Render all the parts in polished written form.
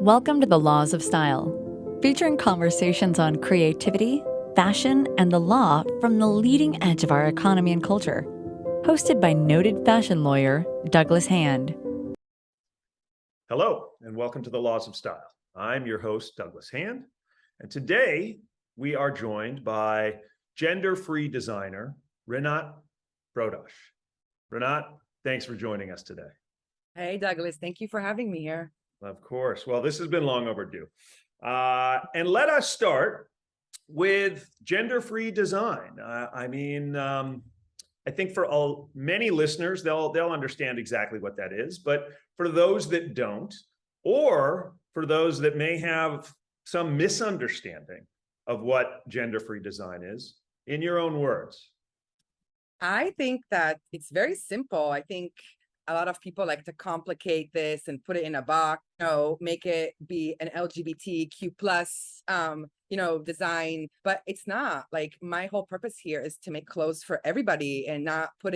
Welcome to the Laws of Style, featuring conversations on creativity, fashion, and the law from the leading edge of our economy and culture. Hosted by noted fashion lawyer Douglas Hand. Hello, and welcome to the Laws of Style. I'm your host, Douglas Hand, and today we are joined by gender-free designer Rinat Brodach. Rinat, thanks for joining us today. Hey, Douglas, thank you for having me here. Of course. Well, this has been long overdue. And let us start with gender-free design. I think for many listeners, they'll understand exactly what that is. But for those that don't, or for those that may have some misunderstanding of what gender-free design is, in your own words. I think that it's very simple. I think a lot of people like to complicate this and put it in a box, make it be an LGBTQ plus, design, but it's not. Like, my whole purpose here is to make clothes for everybody and not put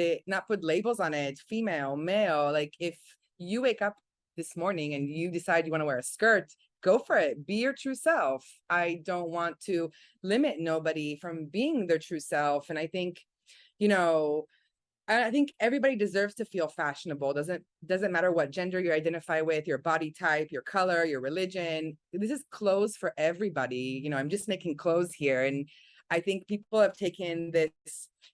labels on it, female, male. Like, if you wake up this morning and you decide you want to wear a skirt, go for it. Be your true self. I don't want to limit nobody from being their true self. And I think, I think everybody deserves to feel fashionable. Doesn't matter what gender you identify with, your body type, your color, your religion. This is clothes for everybody. I'm just making clothes here. And I think people have taken this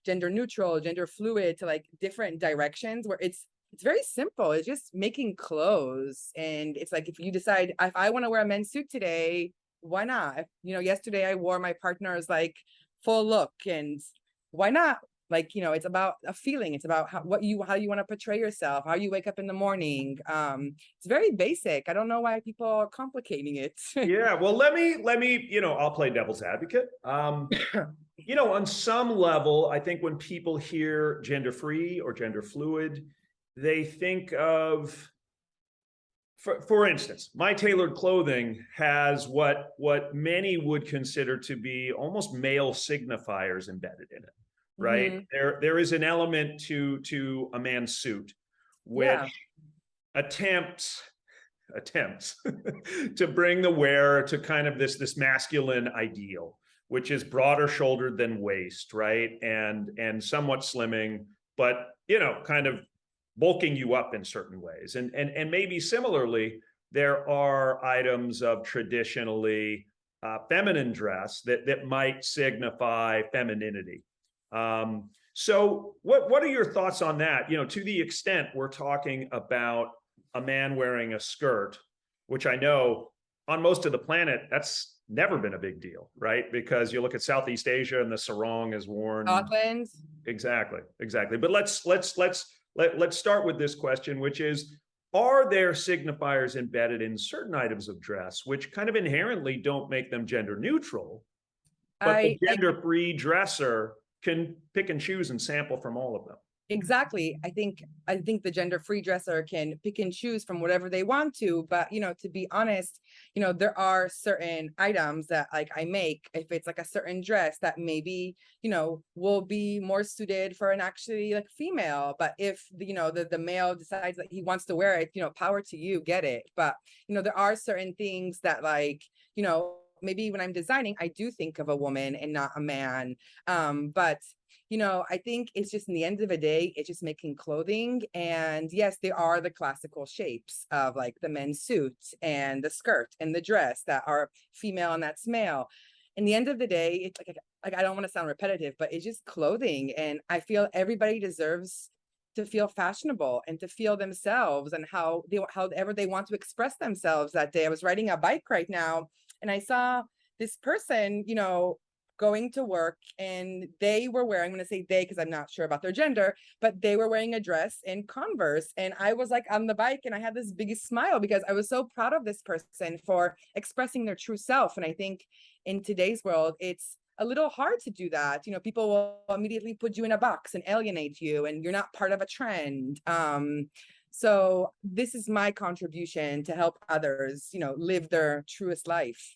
gender neutral, gender fluid to like different directions where it's very simple. It's just making clothes. And it's like, if you decide, if I want to wear a men's suit today, why not? Yesterday I wore my partner's like full look, and why not? It's about a feeling. It's about how you want to portray yourself, how you wake up in the morning. It's very basic. I don't know why people are complicating it. Yeah, well, let me, I'll play devil's advocate. On some level, I think when people hear gender-free or gender fluid, they think of, for instance, my tailored clothing has what many would consider to be almost male signifiers embedded in it. Right. Mm-hmm. There is an element to a man's suit which attempts to bring the wearer to kind of this masculine ideal, which is broader shouldered than waist, right? And somewhat slimming, but kind of bulking you up in certain ways. And maybe similarly, there are items of traditionally feminine dress that might signify femininity. So what are your thoughts on that? To the extent we're talking about a man wearing a skirt, which I know on most of the planet, that's never been a big deal, right? Because you look at Southeast Asia and the sarong is worn. Scotland. Exactly. But let's start with this question, which is, are there signifiers embedded in certain items of dress, which kind of inherently don't make them gender neutral, but the gender-free dresser can pick and choose and sample from all of them? Exactly. I think the gender-free dresser can pick and choose from whatever they want to, but to be honest, there are certain items that like I make, if it's like a certain dress that maybe will be more suited for an actually like female, but if the male decides that he wants to wear it, power to you, get it. But there are certain things that maybe when I'm designing, I do think of a woman and not a man. But I think it's just, in the end of the day, it's just making clothing. And yes, there are the classical shapes of like the men's suit and the skirt and the dress that are female and that's male. In the end of the day, it's like I don't want to sound repetitive, but it's just clothing. And I feel everybody deserves to feel fashionable and to feel themselves and however they want to express themselves that day. I was riding a bike right now, and I saw this person, going to work, and they were wearing, I'm going to say they because I'm not sure about their gender, but they were wearing a dress and Converse. And I was like on the bike, and I had this biggest smile because I was so proud of this person for expressing their true self. And I think in today's world, it's a little hard to do that. People will immediately put you in a box and alienate you, and you're not part of a trend. So this is my contribution to help others, live their truest life.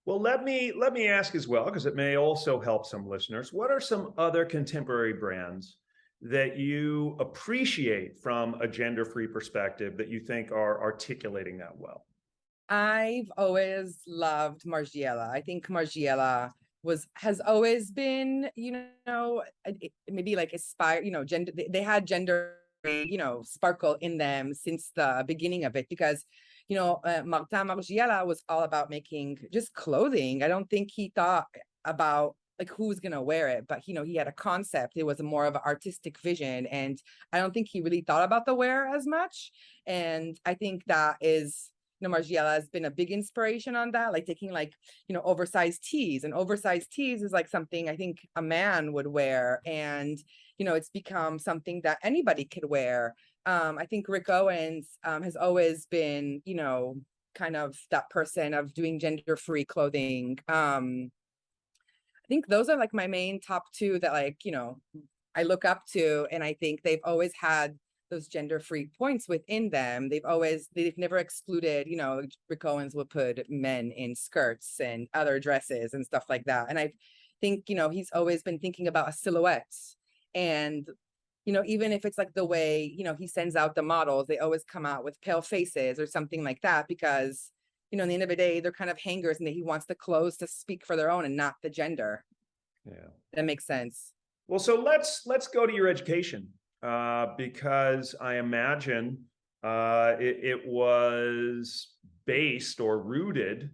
Well, let me ask as well, because it may also help some listeners. What are some other contemporary brands that you appreciate from a gender-free perspective that you think are articulating that well? I've always loved Margiela. I think Margiela has always been, maybe like aspire, gender. They had gender, sparkle in them since the beginning of it, because Martin Margiela was all about making just clothing. I don't think he thought about like who's gonna wear it, but he had a concept. It was more of an artistic vision, and I don't think he really thought about the wear as much. And I think that is, Margiela has been a big inspiration on that, like taking like, oversized tees, and oversized tees is like something I think a man would wear. And, it's become something that anybody could wear. I think Rick Owens has always been, kind of that person of doing gender-free clothing. I think those are like my main top two that like, I look up to, and I think they've always had those gender-free points within them. They've never excluded, Rick Owens would put men in skirts and other dresses and stuff like that. And I think, he's always been thinking about a silhouette. And, even if it's like the way, he sends out the models, they always come out with pale faces or something like that, because, in the end of the day, they're kind of hangers, and he wants the clothes to speak for their own and not the gender. Yeah. That makes sense. Well, so let's go to your education, because I imagine it was based or rooted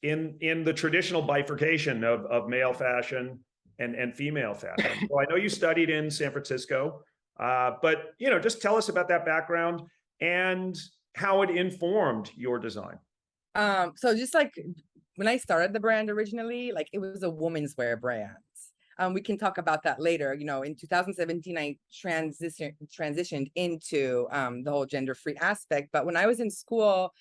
in the traditional bifurcation of male fashion and female fashion. So I know you studied in San Francisco, but just tell us about that background and how it informed your design. So just like when I started the brand originally, like it was a womenswear brand. We can talk about that later. In 2017, I transitioned into the whole gender-free aspect. But when I was in school,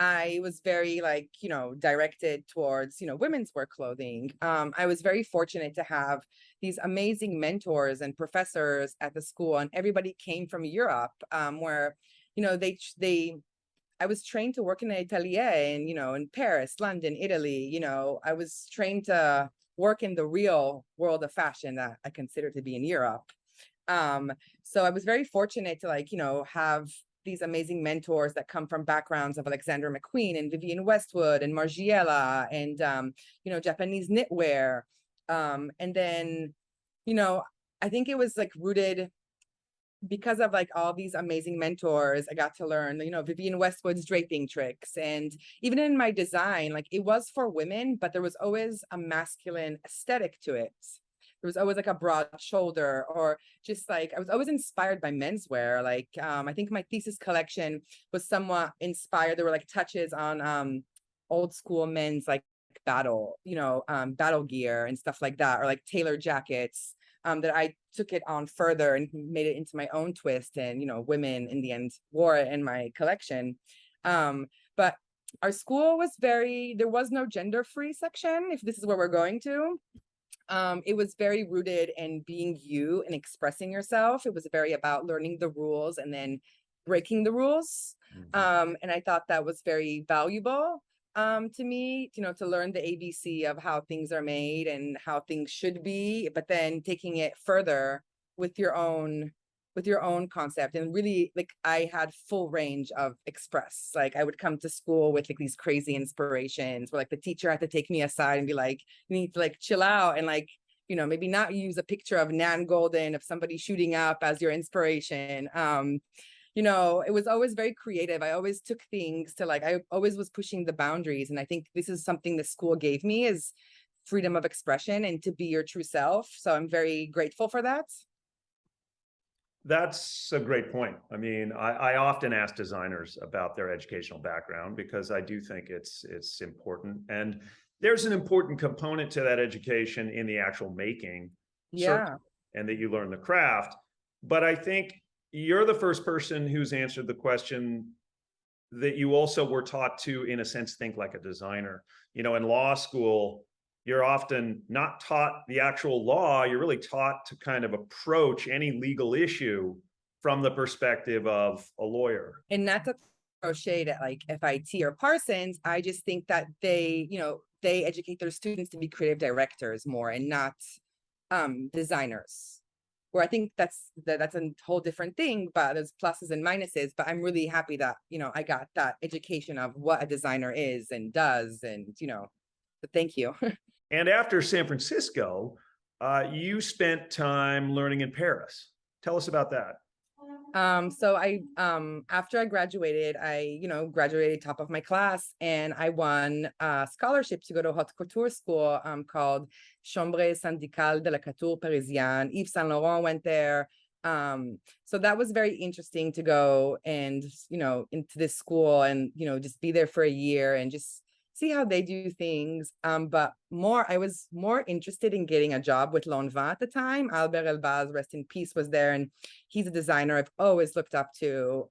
I was very like, directed towards, women's wear clothing. I was very fortunate to have these amazing mentors and professors at the school, and everybody came from Europe, where, I was trained to work in an atelier and, in Paris, London, Italy. I was trained to work in the real world of fashion that I consider to be in Europe. So I was very fortunate to like, have these amazing mentors that come from backgrounds of Alexander McQueen and Vivienne Westwood and Margiela and, Japanese knitwear. And then, I think it was like rooted because of like all these amazing mentors. I got to learn, Vivienne Westwood's draping tricks. And even in my design, like it was for women, but there was always a masculine aesthetic to it. There was always like a broad shoulder, or just like I was always inspired by menswear. Like I think my thesis collection was somewhat inspired. There were like touches on old school men's like battle gear and stuff like that, or like tailored jackets. That I took it on further and made it into my own twist, and women in the end wore it in my collection. But our school was there was no gender-free section, if this is where we're going to. It was very rooted in being you and expressing yourself. It was very about learning the rules and then breaking the rules. And I thought that was very valuable to me, to learn the ABC of how things are made and how things should be, but then taking it further with your own concept. And really, like, I had full range of express. Like I would come to school with like these crazy inspirations where like the teacher had to take me aside and be like, you need to like chill out and like, maybe not use a picture of Nan Golden of somebody shooting up as your inspiration. It was always very creative. I always took things to like, I always was pushing the boundaries. And I think this is something the school gave me, is freedom of expression and to be your true self. So I'm very grateful for that. That's a great point. I mean, I often ask designers about their educational background because I do think it's important. And there's an important component to that education in the actual making. Yeah. And that you learn the craft. But I think you're the first person who's answered the question that you also were taught to, in a sense, think like a designer. In law school, you're often not taught the actual law. You're really taught to kind of approach any legal issue from the perspective of a lawyer. And not to throw shade at like FIT or Parsons, I just think that they educate their students to be creative directors more and not designers. where I think that's a whole different thing, but there's pluses and minuses. But I'm really happy that, I got that education of what a designer is and does, and, but thank you. And after San Francisco, you spent time learning in Paris. Tell us about that. So I, after I graduated, graduated top of my class, and I won a scholarship to go to a haute couture school, called Chambre Syndicale de la Couture Parisienne. Yves Saint Laurent went there. So that was very interesting to go and, into this school and, just be there for a year and just see how they do things. But I was more interested in getting a job with Lanvin at the time. Albert Elbaz, rest in peace, was there, and he's a designer I've always looked up to.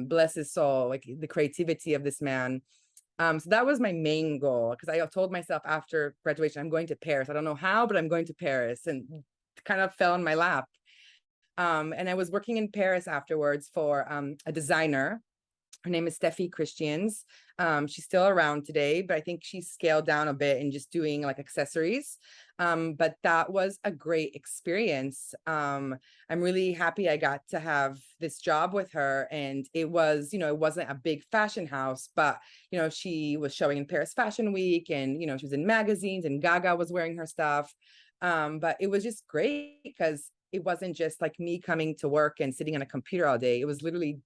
Bless his soul, like the creativity of this man. So that was my main goal, because I told myself after graduation, I'm going to Paris. I don't know how, but I'm going to Paris, and it kind of fell in my lap. And I was working in Paris afterwards for a designer. Her name is Steffi Christians. She's still around today, but I think she's scaled down a bit and just doing like accessories. But that was a great experience. I'm really happy I got to have this job with her. And it was, it wasn't a big fashion house, but, she was showing in Paris Fashion Week, and, she was in magazines, and Gaga was wearing her stuff. But it was just great because it wasn't just like me coming to work and sitting on a computer all day. It was literally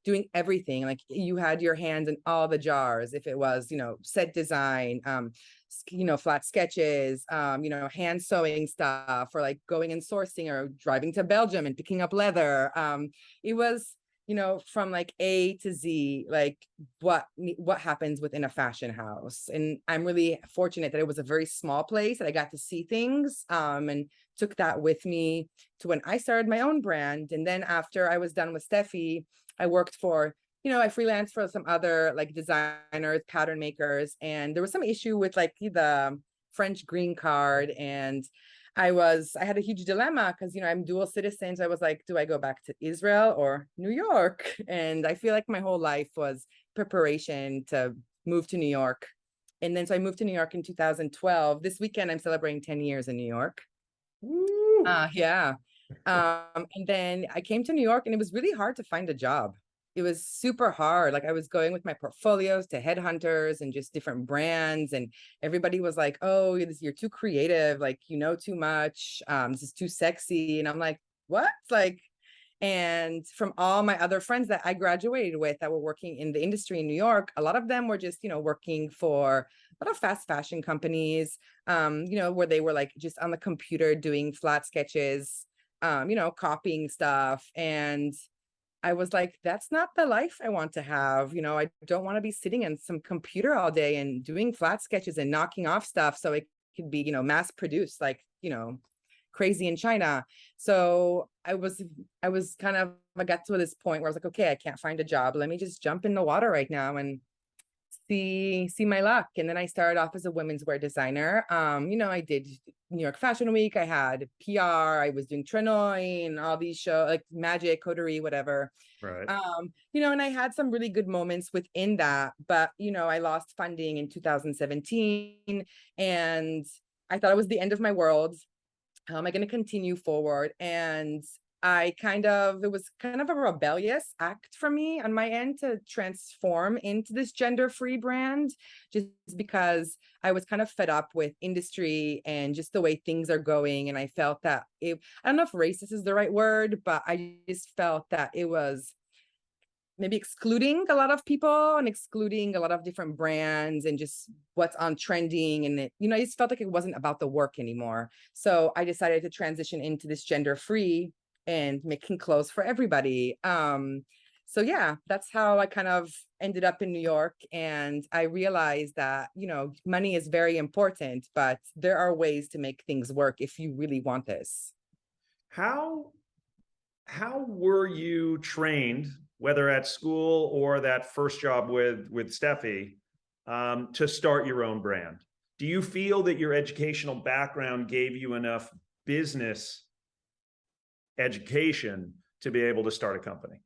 doing everything. Like, you had your hands in all the jars. If it was, set design, flat sketches, hand sewing stuff, or like going and sourcing, or driving to Belgium and picking up leather. It was, from like A to Z, like what happens within a fashion house. And I'm really fortunate that it was a very small place that I got to see things, and took that with me to when I started my own brand. And then after I was done with Steffi, I worked for, I freelanced for some other like designers, pattern makers, and there was some issue with like the French green card. And I had a huge dilemma because, I'm dual citizen. So I was like, do I go back to Israel or New York? And I feel like my whole life was preparation to move to New York. And then so I moved to New York in 2012. This weekend, I'm celebrating 10 years in New York. Yeah. And then I came to New York, and it was really hard to find a job. It was super hard. Like, I was going with my portfolios to headhunters and just different brands, and everybody was like, oh, you're too creative. Like, too much. This is too sexy. And I'm like, what? Like, and from all my other friends that I graduated with that were working in the industry in New York, a lot of them were just, working for a lot of fast fashion companies, where they were like just on the computer doing flat sketches, copying stuff. And I was like, that's not the life I want to have. I don't want to be sitting in some computer all day and doing flat sketches and knocking off stuff so it could be, mass produced, like, crazy in China. So I got to this point where I was like, okay, I can't find a job. Let me just jump in the water right now and see my luck. And then I started off as a women's wear designer. I did New York Fashion Week. I had PR. I was doing Trenoy and all these shows like Magic, Coterie, whatever. Right. And I had some really good moments within that, but, I lost funding in 2017, and I thought it was the end of my world. How am I going to continue forward? And it was kind of a rebellious act for me on my end to transform into this gender-free brand, just because I was kind of fed up with industry and just the way things are going. And I felt that I don't know if racist is the right word, but I just felt that it was maybe excluding a lot of people and excluding a lot of different brands and just what's on trending. And I just felt like it wasn't about the work anymore. So I decided to transition into this gender-free and making clothes for everybody. So yeah, that's how I kind of ended up in New York. And I realized that, money is very important, but there are ways to make things work if you really want this. How were you trained, whether at school or that first job with Steffi, to start your own brand? Do you feel that your educational background gave you enough business education to be able to start a company?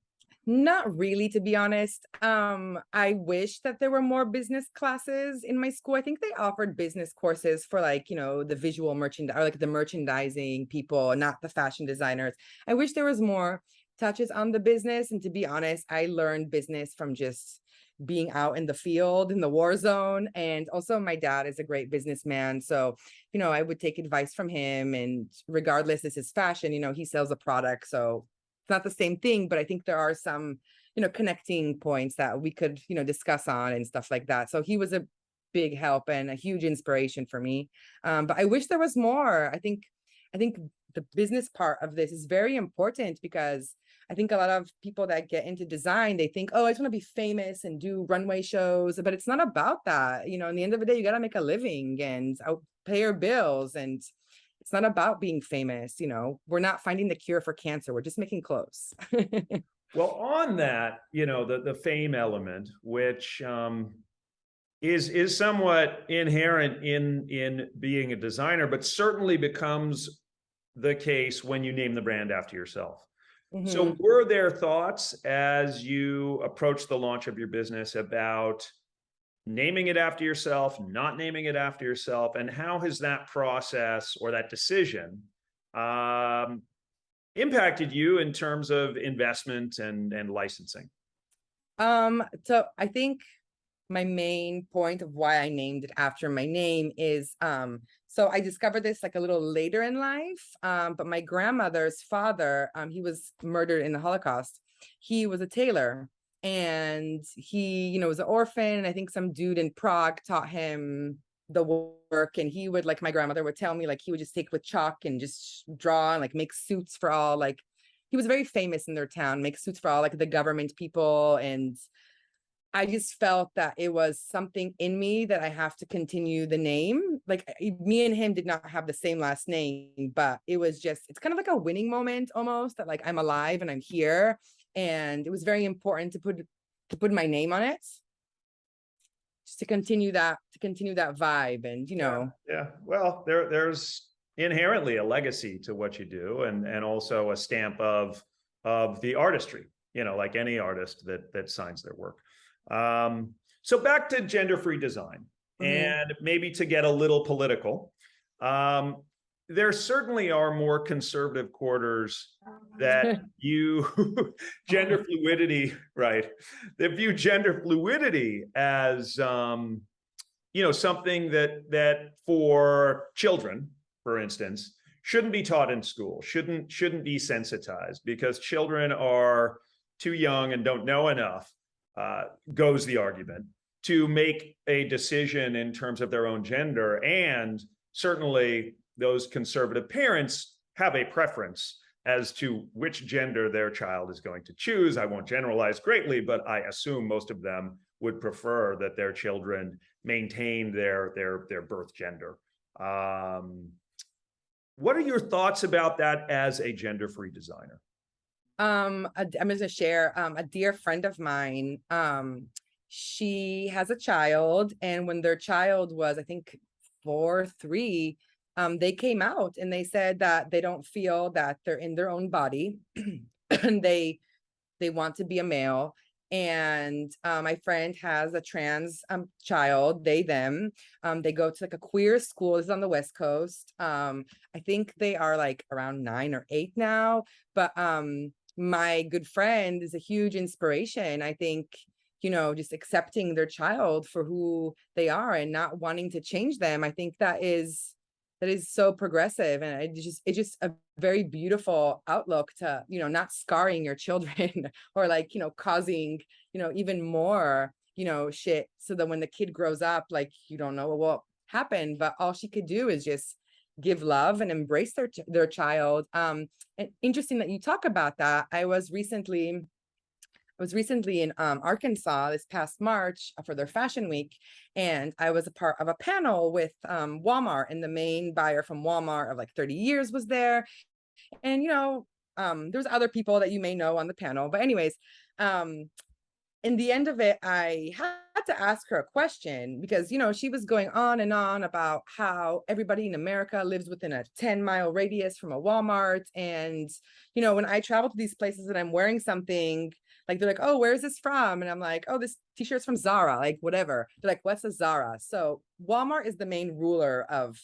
Not really, to be honest. I wish that there were more business classes in my school. I think they offered business courses for like, the visual merchandise or like the merchandising people, not the fashion designers. I wish there was more touches on the business. And to be honest, I learned business from just being out in the field in the war zone. And also my dad is a great businessman. So, I would take advice from him, and regardless, this is fashion, he sells a product. So it's not the same thing, but I think there are some, connecting points that we could, discuss on and stuff like that. So he was a big help and a huge inspiration for me. But I wish there was more. I think the business part of this is very important, because I think a lot of people that get into design, they think, oh, I just want to be famous and do runway shows, but it's not about that. In the end of the day, you got to make a living and pay your bills, and it's not about being famous. We're not finding the cure for cancer. We're just making clothes. Well, on that, the fame element, which is somewhat inherent in being a designer, but certainly becomes the case when you name the brand after yourself. So were there thoughts as you approached the launch of your business about naming it after yourself, not naming it after yourself, and how has that process or that decision impacted you in terms of investment and licensing? So I think my main point of why I named it after my name is so I discovered this like a little later in life, but my grandmother's father, he was murdered in the Holocaust. He was a tailor, and he, was an orphan, and I think some dude in Prague taught him the work, and he would, like, my grandmother would tell me, like, he would just take with chalk and just draw and like make suits for all, like, he was very famous in their town, make suits for all like the government people. And I just felt that it was something in me that I have to continue the name. Like, me and him did not have the same last name, but it's kind of like a winning moment almost, that like I'm alive and I'm here. And it was very important to put my name on it, just to continue that vibe. And Yeah. Well, there's inherently a legacy to what you do, and also a stamp of the artistry, like any artist that signs their work. So back to gender-free design, and maybe to get a little political, there certainly are more conservative quarters that view gender fluidity, right? That view gender fluidity as, something that for children, for instance, shouldn't be taught in school, shouldn't be sensitized, because children are too young and don't know enough, goes the argument, to make a decision in terms of their own gender. And certainly those conservative parents have a preference as to which gender their child is going to choose. I won't generalize greatly, but I assume most of them would prefer that their children maintain their birth gender. What are your thoughts about that as a gender-free designer? I'm going to share a dear friend of mine. She has a child, and when their child was, I think, 4, 3, they came out and they said that they don't feel that they're in their own body, and they want to be a male. And my friend has a trans child, they, them. They go to like a queer school. This is on the West Coast. I think they are like around 9 or 8 now. But my good friend is a huge inspiration. I think, just accepting their child for who they are and not wanting to change them. I think that is so progressive, and it's just a very beautiful outlook to, not scarring your children or like, causing, even more, shit, so that when the kid grows up, like, you don't know what happened, but all she could do is just give love and embrace their child. And interesting that you talk about that. I was recently in Arkansas this past March for their fashion week, and I was a part of a panel with Walmart, and the main buyer from Walmart of like 30 years was there. And there's other people that you may know on the panel, but anyways, in the end of it, I had to ask her a question, because she was going on and on about how everybody in America lives within a 10-mile radius from a Walmart. And when I travel to these places and I'm wearing something like, they're like, oh, where's this from? And I'm like, oh, this t-shirt's from Zara, like whatever. They're like, what's a Zara? So Walmart is the main ruler of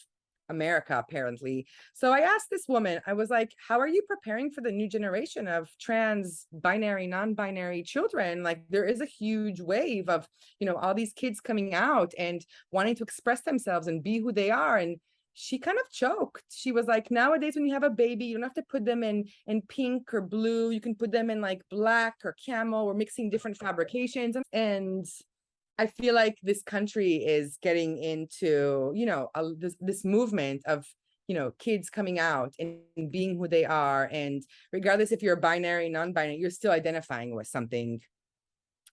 America, apparently. So I asked this woman, I was like, how are you preparing for the new generation of trans, binary, non-binary children? Like, there is a huge wave of, all these kids coming out and wanting to express themselves and be who they are. And she kind of choked. She was like, nowadays, when you have a baby, you don't have to put them in pink or blue. You can put them in like black or camel. We're mixing different fabrications. And I feel like this country is getting into, this movement of, kids coming out and being who they are. And regardless if you're binary, non-binary, you're still identifying with something.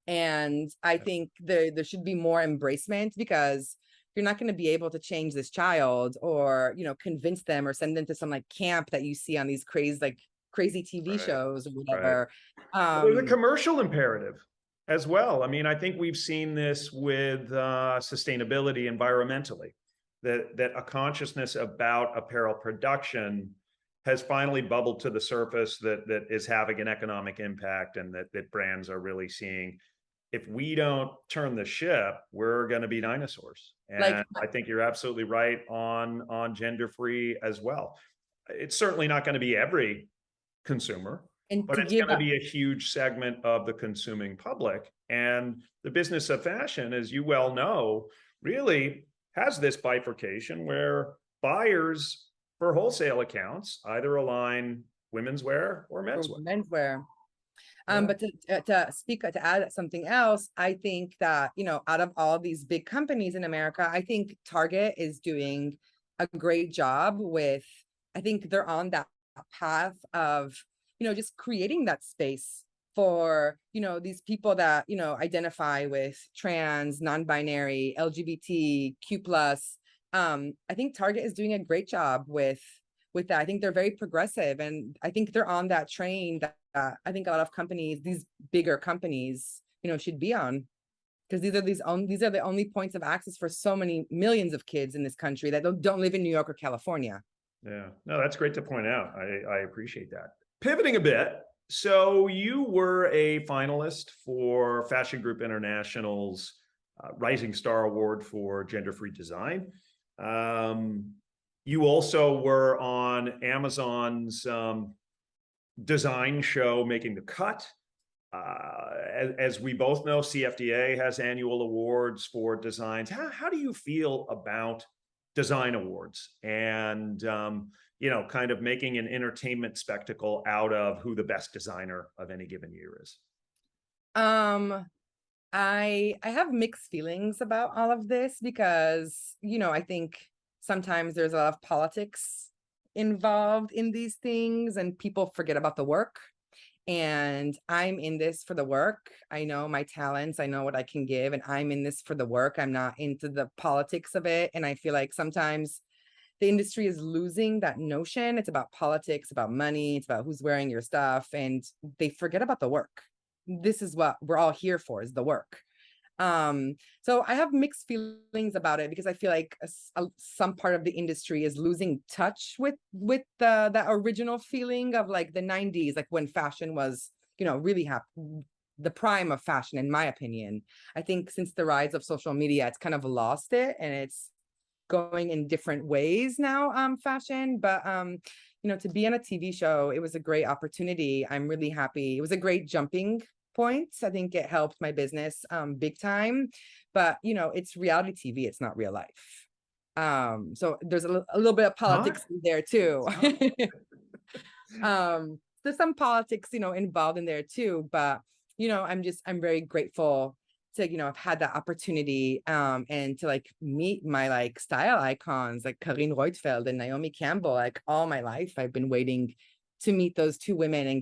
And I think there should be more embracement, because you're not going to be able to change this child or, convince them or send them to some like camp that you see on these crazy TV shows or whatever. There's a commercial imperative as well. I mean, I think we've seen this with sustainability environmentally, that a consciousness about apparel production has finally bubbled to the surface that is having an economic impact, and that brands are really seeing, if we don't turn the ship, we're going to be dinosaurs. And I think you're absolutely right on gender free as well. It's certainly not going to be every consumer, but it's going to be a huge segment of the consuming public. And the business of fashion, as you well know, really has this bifurcation where buyers for wholesale accounts either align women's wear or menswear. Menswear. But to add something else, I think that, out of all these big companies in America, I think Target is doing a great job with, I think they're on that path of, just creating that space for, these people that, identify with trans, non-binary, LGBTQ+. I think Target is doing a great job with that. I think they're very progressive, and I think they're on that train that I think a lot of companies, these bigger companies, should be on, because these are the only points of access for so many millions of kids in this country that don't live in New York or California. Yeah, no, that's great to point out. I appreciate that. Pivoting a bit, so you were a finalist for Fashion Group International's Rising Star Award for Gender-Free Design. You also were on Amazon's design show Making the Cut. As we both know, CFDA has annual awards for designs. How do you feel about design awards and kind of making an entertainment spectacle out of who the best designer of any given year is? I have mixed feelings about all of this, because I think sometimes there's a lot of politics involved in these things and people forget about the work. And I'm in this for the work. I know my talents, I know what I can give, and I'm in this for the work. I'm not into the politics of it. And I feel like sometimes the industry is losing that notion. It's about politics, about money, it's about who's wearing your stuff, and they forget about the work. This is what we're all here for, is the work. So I have mixed feelings about it, because I feel like some part of the industry is losing touch with that original feeling of like the 90s, like when fashion was, really the prime of fashion, in my opinion. I think since the rise of social media, it's kind of lost it, and it's going in different ways now, fashion. But to be on a TV show, it was a great opportunity. I'm really happy. It was a great jumping points. I think it helped my business big time, but it's reality TV, it's not real life. So there's a little bit of politics there too. There's some politics involved in there too, but I'm very grateful to have had that opportunity and to like meet my like style icons like Karine Reutfeld and Naomi Campbell. Like all my life I've been waiting to meet those two women and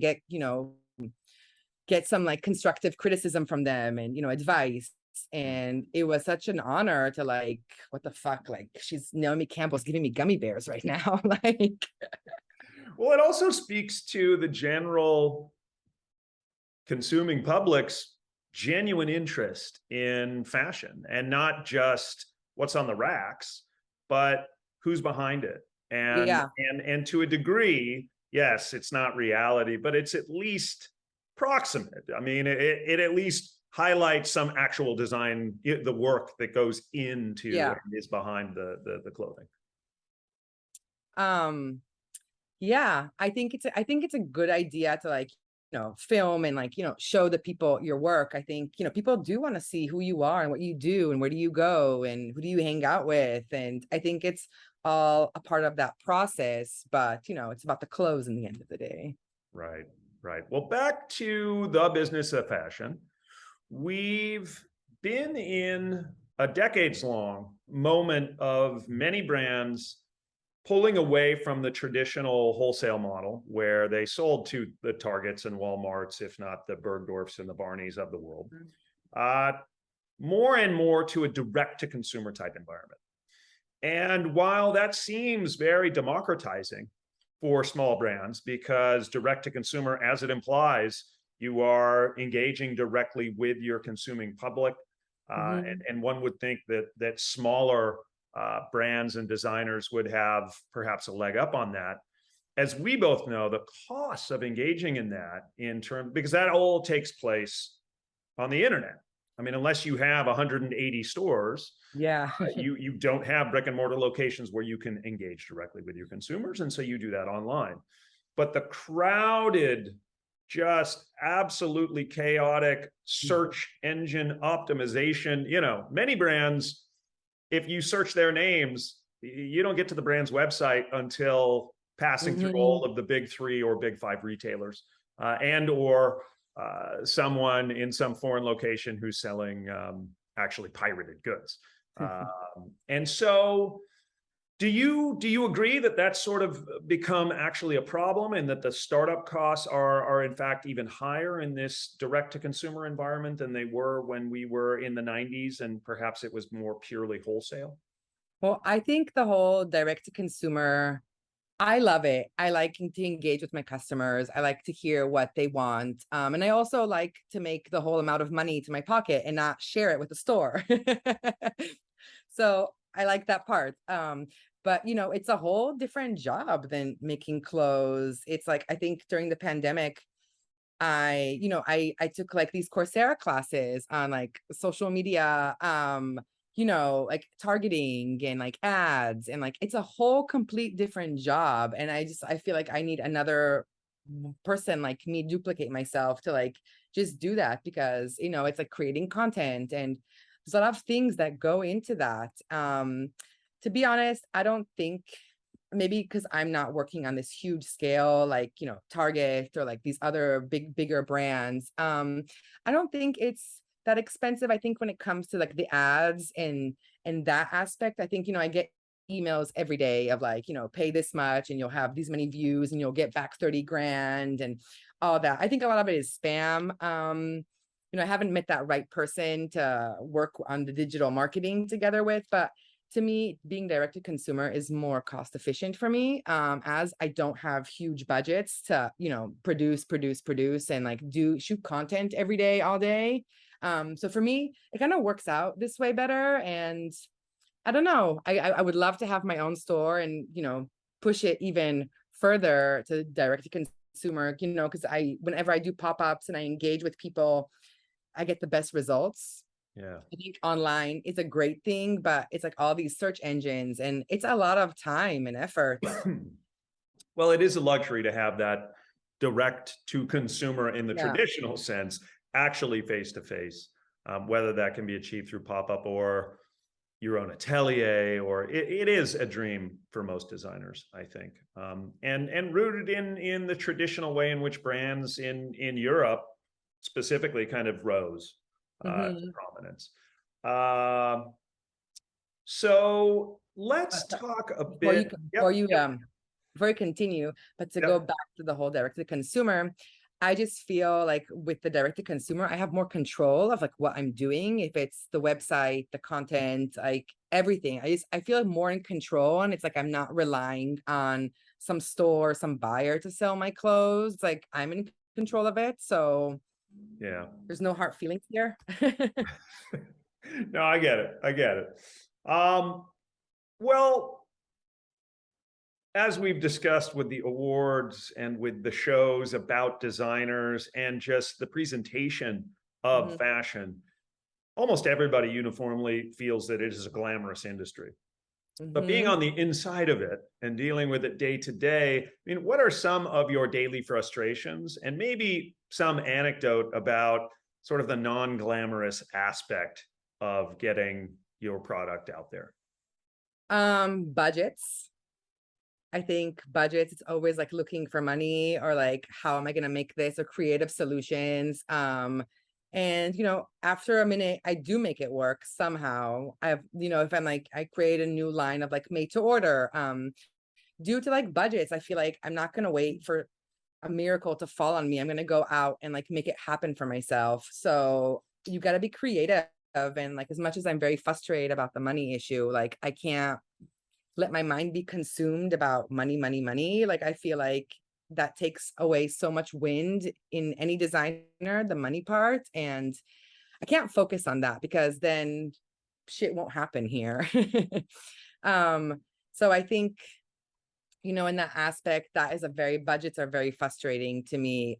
get some like constructive criticism from them and advice. And it was such an honor to like, what the fuck, like Naomi Campbell's giving me gummy bears right now. Like, well, it also speaks to the general consuming public's genuine interest in fashion, and not just what's on the racks, but who's behind it. And to a degree, yes, it's not reality, but it's at least proximate. I mean, it at least highlights some actual design, the work that goes into and is behind the clothing. Yeah, I think it's a good idea to like, film and like, show the people your work. I think, people do want to see who you are and what you do and where do you go and who do you hang out with. And I think it's all a part of that process, but it's about the clothes in the end of the day. Right, right. Well, back to the business of fashion. We've been in a decades-long moment of many brands pulling away from the traditional wholesale model where they sold to the Targets and Walmarts, if not the Bergdorfs and the Barneys of the world, more and more to a direct-to-consumer type environment. And while that seems very democratizing for small brands, because direct-to-consumer, as it implies, you are engaging directly with your consuming public, and one would think that smaller brands and designers would have perhaps a leg up on that. As we both know, the costs of engaging in that because that all takes place on the internet. I mean, unless you have 180 stores, you don't have brick and mortar locations where you can engage directly with your consumers. And so you do that online. But the crowded, just absolutely chaotic search engine optimization, many brands, if you search their names, you don't get to the brand's website until passing through all of the big 3 or big 5 retailers, or someone in some foreign location who's selling actually pirated goods. And so do you agree that that's sort of become actually a problem, and that the startup costs are in fact even higher in this direct-to-consumer environment than they were when we were in the 90s and perhaps it was more purely wholesale? Well, I think the whole direct-to-consumer, I love it. I like to engage with my customers. I like to hear what they want. And I also like to make the whole amount of money to my pocket and not share it with the store. So I like that part. But it's a whole different job than making clothes. It's like, I think during the pandemic, I took like these Coursera classes on like social media, like targeting and like ads, and like it's a whole complete different job. And I feel like I need another person like me, duplicate myself to like just do that, because it's like creating content and there's a lot of things that go into that. To be honest, I don't think, maybe because I'm not working on this huge scale like Target or like these other bigger brands, I don't think it's that expensive. I think when it comes to like the ads and that aspect, I think I get emails every day of like pay this much and you'll have these many views and you'll get back 30 grand and all that. I think a lot of it is spam. I haven't met that right person to work on the digital marketing together with, but to me, being direct to consumer is more cost efficient for me, as I don't have huge budgets to, produce and like shoot content every day, all day. So for me, it kind of works out this way better. And I don't know, I would love to have my own store and, push it even further to direct to consumer, because whenever I do pop-ups and I engage with people, I get the best results. Yeah. I think online is a great thing, but it's like all these search engines and it's a lot of time and effort. Well, it is a luxury to have that direct to consumer in the traditional sense, actually face to face, whether that can be achieved through pop-up or your own atelier, or it is a dream for most designers, I think, and rooted in the traditional way in which brands in Europe specifically kind of rose to prominence. So let's talk a bit before you continue, but to go back to the whole direct to consumer, I just feel like with the direct to consumer, I have more control of like what I'm doing. If it's the website, the content, like everything, I feel more in control, and it's like I'm not relying on some store, some buyer to sell my clothes. It's like I'm in control of it. So there's no hard feelings here. No, I get it. Well, as we've discussed with the awards and with the shows about designers and just the presentation of fashion, almost everybody uniformly feels that it is a glamorous industry. But being on the inside of it and dealing with it day to day, I mean, what are some of your daily frustrations and maybe some anecdote about sort of the non-glamorous aspect of getting your product out there? Budgets. I think budgets, it's always like looking for money or like, how am I going to make this, or creative solutions. And, after a minute, I do make it work somehow. If I'm like, I create a new line of like made to order, due to like budgets, I feel like I'm not going to wait for a miracle to fall on me. I'm going to go out and like make it happen for myself. So you got to be creative. And like, as much as I'm very frustrated about the money issue, like I can't let my mind be consumed about money, money, money. Like, I feel like that takes away so much wind in any designer, the money part. And I can't focus on that because then shit won't happen here. So I think, in that aspect, budgets are very frustrating to me.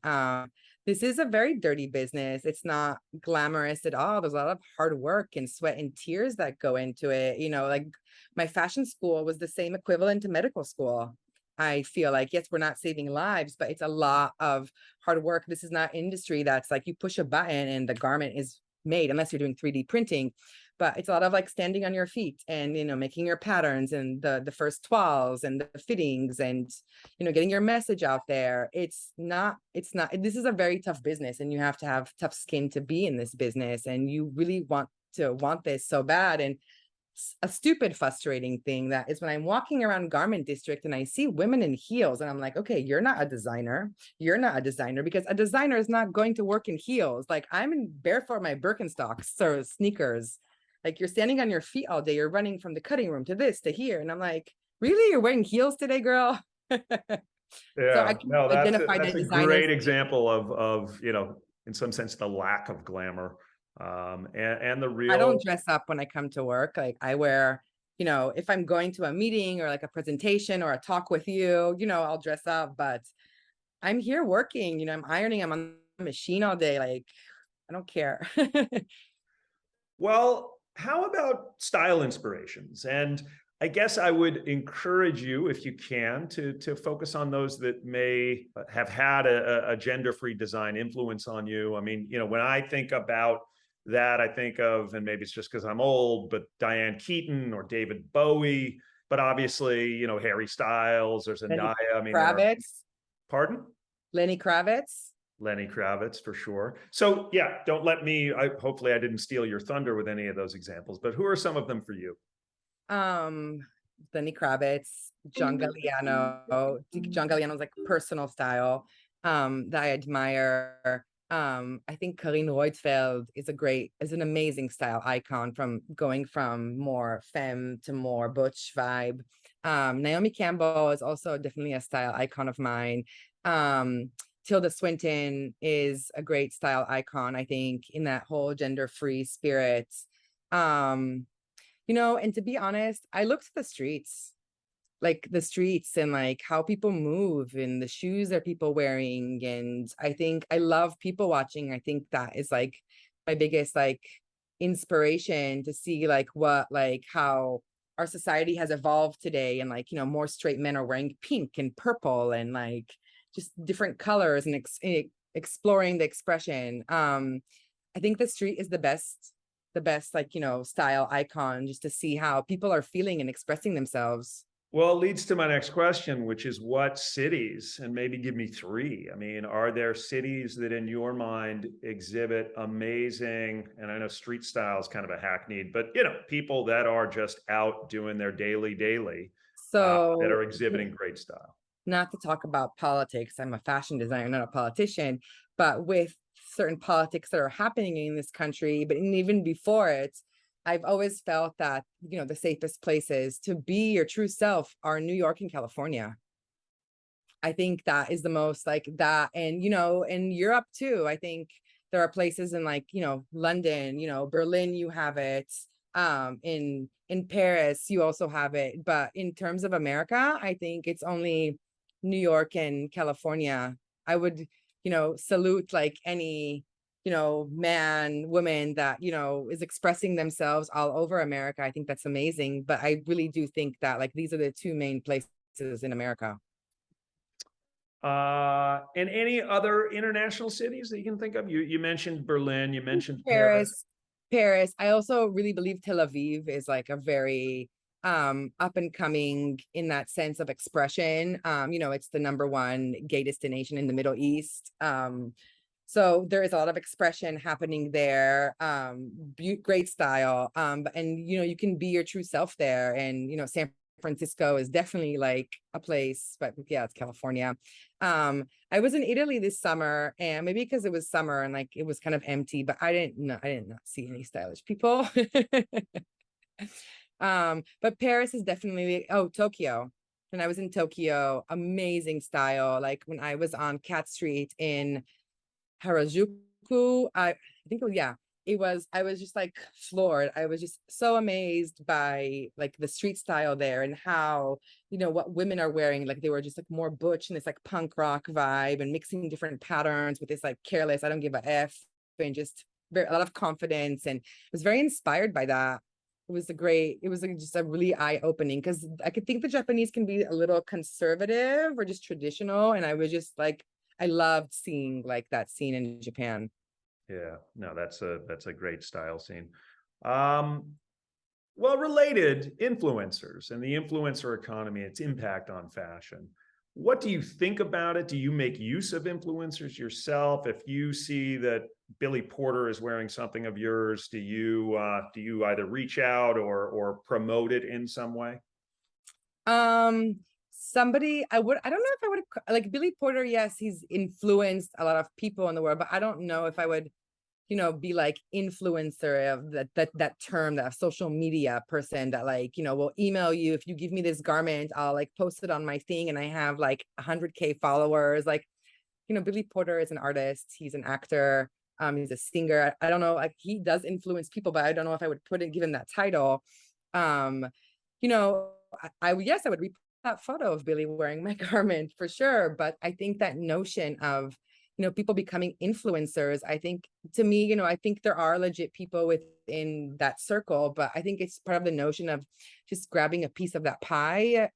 This is a very dirty business. It's not glamorous at all. There's a lot of hard work and sweat and tears that go into it. Like my fashion school was the same equivalent to medical school. I feel like, yes, we're not saving lives, but it's a lot of hard work. This is not industry that's like you push a button and the garment is made, unless you're doing 3D printing. But it's a lot of like standing on your feet and, making your patterns and the first toiles and the fittings and, getting your message out there. This is a very tough business, and you have to have tough skin to be in this business. And you really want this so bad. And a stupid, frustrating thing that is when I'm walking around Garment District and I see women in heels, and I'm like, okay, you're not a designer. You're not a designer, because a designer is not going to work in heels. Like, I'm in barefoot my Birkenstocks or sneakers. Like, you're standing on your feet all day. You're running from the cutting room to this to here. And I'm like, really? You're wearing heels today, girl? Yeah, so I can identify that's the a designers. great example of in some sense, the lack of glamour. And the real. I don't dress up when I come to work. Like, I wear, if I'm going to a meeting or like a presentation or a talk with you, I'll dress up, but I'm here working, I'm ironing, I'm on the machine all day. Like, I don't care. Well, how about style inspirations? And I guess I would encourage you, if you can, to focus on those that may have had a gender-free design influence on you. I mean, when I think about that, I think of, and maybe it's just because I'm old, but Diane Keaton or David Bowie, but obviously, Harry Styles, there's Zendaya. I mean, Kravitz. Pardon? Lenny Kravitz. Lenny Kravitz, for sure. So yeah, don't let me, hopefully I didn't steal your thunder with any of those examples, but who are some of them for you? Lenny Kravitz, John Galliano. John Galliano's like personal style that I admire. I think Karine Reutefeldt is an amazing style icon, from going from more femme to more butch vibe. Naomi Campbell is also definitely a style icon of mine. Tilda Swinton is a great style icon, I think, in that whole gender-free spirit. And to be honest, I looked at the streets and like how people move and the shoes that people wearing. And I think I love people watching. I think that is like my biggest like inspiration, to see like how our society has evolved today. And like, more straight men are wearing pink and purple and like just different colors and exploring the expression. I think the street is the best like, style icon, just to see how people are feeling and expressing themselves. Well, it leads to my next question, which is what cities, and maybe give me three. I mean, are there cities that in your mind exhibit amazing, and I know street style is kind of a hackneyed, but people that are just out doing their daily, so that are exhibiting great style? Not to talk about politics, I'm a fashion designer, not a politician, but with certain politics that are happening in this country, but even before it, I've always felt that, the safest places to be your true self are New York and California. I think that is the most like that. And, in Europe too, I think there are places in like, London, Berlin, you have it. In Paris, you also have it. But in terms of America, I think it's only New York and California. I would, salute like any, man, woman that, is expressing themselves all over America. I think that's amazing. But I really do think that like these are the two main places in America. And any other international cities that you can think of? You mentioned Berlin, you mentioned Paris. Paris. I also really believe Tel Aviv is like a very up and coming in that sense of expression. It's the #1 gay destination in the Middle East. So there is a lot of expression happening there. Great style. And you can be your true self there. And San Francisco is definitely like a place, but yeah, it's California. I was in Italy this summer, and maybe because it was summer and like it was kind of empty, but I did not see any stylish people. But Paris is definitely, Tokyo. When I was in Tokyo, amazing style. Like when I was on Cat Street in Harajuku, I think, I was just like floored. I was just so amazed by like the street style there and how, what women are wearing. Like they were just like more butch and this like punk rock vibe and mixing different patterns with this like careless, I don't give a F, and just a lot of confidence. And I was very inspired by that. It was just a really eye-opening, because I could think the Japanese can be a little conservative or just traditional. And I was just like, I loved seeing like that scene in Japan. Yeah, no, that's a great style scene. Well, related, influencers and the influencer economy, its impact on fashion. What do you think about it? Do you make use of influencers yourself? If you see that Billy Porter is wearing something of yours, do you either reach out or promote it in some way? Somebody, I don't know if I would, like Billy Porter, yes, he's influenced a lot of people in the world, but I don't know if I would, be like influencer of that term, that social media person that like, will email you, if you give me this garment, I'll like post it on my thing and I have like 100K followers. Like, Billy Porter is an artist, he's an actor, he's a singer. I don't know, like he does influence people, but I don't know if I would give him that title. Yes, I would repost that photo of Billy wearing my garment for sure. But I think that notion of, people becoming influencers, I think, to me, I think there are legit people within that circle, but I think it's part of the notion of just grabbing a piece of that pie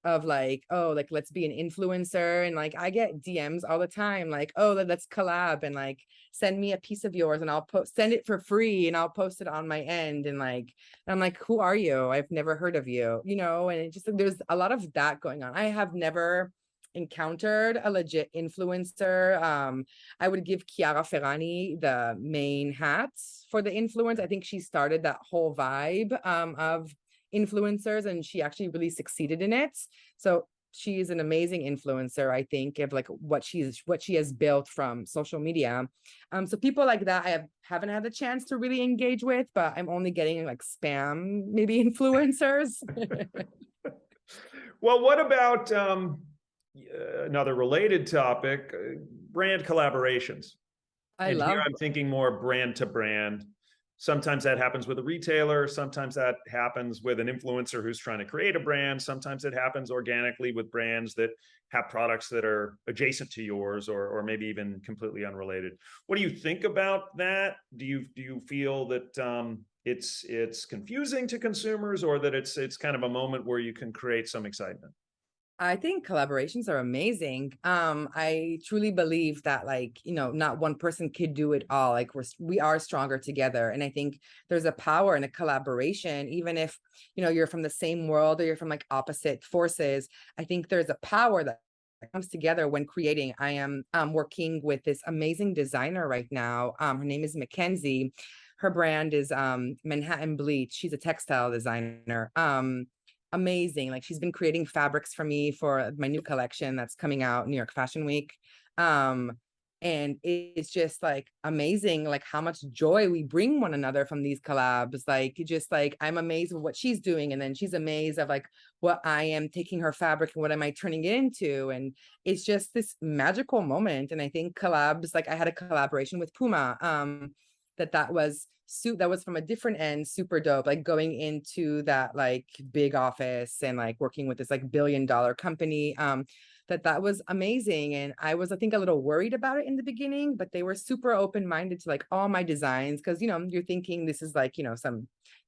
of like, oh, like, let's be an influencer. And like, I get DMs all the time, like, oh, let's collab and like, send me a piece of yours and I'll send it for free and I'll post it on my end. And like, I'm like, who are you? I've never heard of you, and it just, there's a lot of that going on. I have never encountered a legit influencer. I would give Chiara Ferrani the main hat for the influence. I think she started that whole vibe of influencers, and she actually really succeeded in it. So she is an amazing influencer, I think, of like what she has built from social media. So people like that I haven't had the chance to really engage with, but I'm only getting like spam maybe influencers. Well, what about another related topic, brand collaborations? Here I'm thinking more brand to brand. Sometimes that happens with a retailer. Sometimes that happens with an influencer who's trying to create a brand. Sometimes it happens organically with brands that have products that are adjacent to yours, or maybe even completely unrelated. What do you think about that? Do you feel that it's confusing to consumers, or that it's kind of a moment where you can create some excitement? I think collaborations are amazing. I truly believe that, like, not one person could do it all. Like we are stronger together. And I think there's a power in a collaboration, even if, you're from the same world or you're from like opposite forces. I think there's a power that comes together when creating. I am working with this amazing designer right now. Her name is Mackenzie. Her brand is Manhattan Bleach. She's a textile designer. Amazing. Like she's been creating fabrics for me for my new collection that's coming out New York Fashion Week. And it's just like amazing, like how much joy we bring one another from these collabs. Like just like I'm amazed with what she's doing, and then she's amazed of like what I am taking her fabric and what am I turning it into. And it's just this magical moment. And I think collabs, like I had a collaboration with Puma, that was suit that was from a different end, super dope, like going into that like big office and like working with this like billion-dollar company. That was amazing. And I was, I think, a little worried about it in the beginning, but they were super open-minded to like all my designs. Cause you're thinking this is like, it's a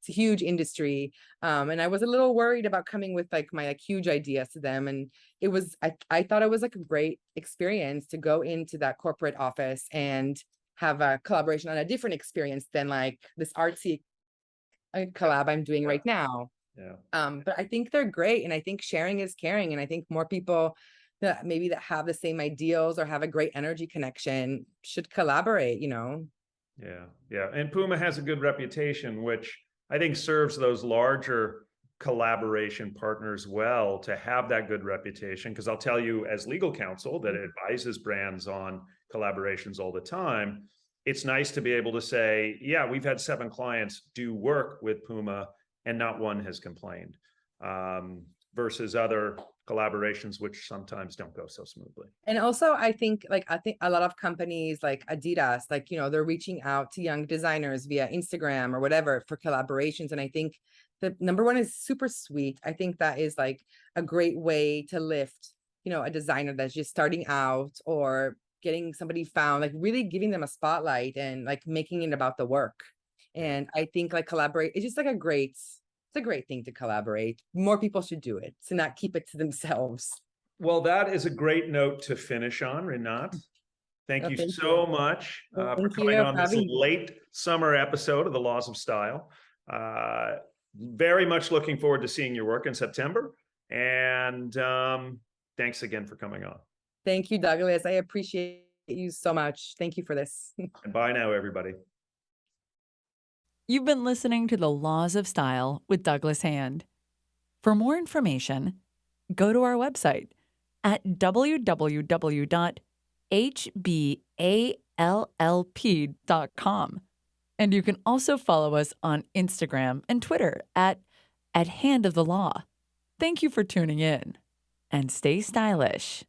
huge industry. And I was a little worried about coming with like my like huge ideas to them. And it was, I thought it was like a great experience to go into that corporate office and have a collaboration on a different experience than like this artsy collab I'm doing right now. Yeah. But I think they're great. And I think sharing is caring. And I think more people that maybe that have the same ideals or have a great energy connection should collaborate, Yeah. Yeah. And Puma has a good reputation, which I think serves those larger collaboration partners well to have that good reputation. Because I'll tell you, as legal counsel that advises brands on collaborations all the time, it's nice to be able to say, yeah, we've had 7 clients do work with Puma and not one has complained, versus other collaborations which sometimes don't go so smoothly. And also I think a lot of companies like Adidas, like, they're reaching out to young designers via Instagram or whatever for collaborations. And I think the number one is super sweet. I think that is like a great way to lift, a designer that's just starting out or getting somebody found, like really giving them a spotlight and like making it about the work. And I think like collaborate, it's just like it's a great thing to collaborate. More people should do it, to not keep it to themselves. Well, that is a great note to finish on, Rinat. Thank you so much for coming on this late summer episode of The Laws of Style. Very much looking forward to seeing your work in September. And thanks again for coming on. Thank you, Douglas. I appreciate you so much. Thank you for this. And bye now, everybody. You've been listening to The Laws of Style with Douglas Hand. For more information, go to our website at www.hballp.com. And you can also follow us on Instagram and Twitter at Hand of the Law. Thank you for tuning in, and stay stylish.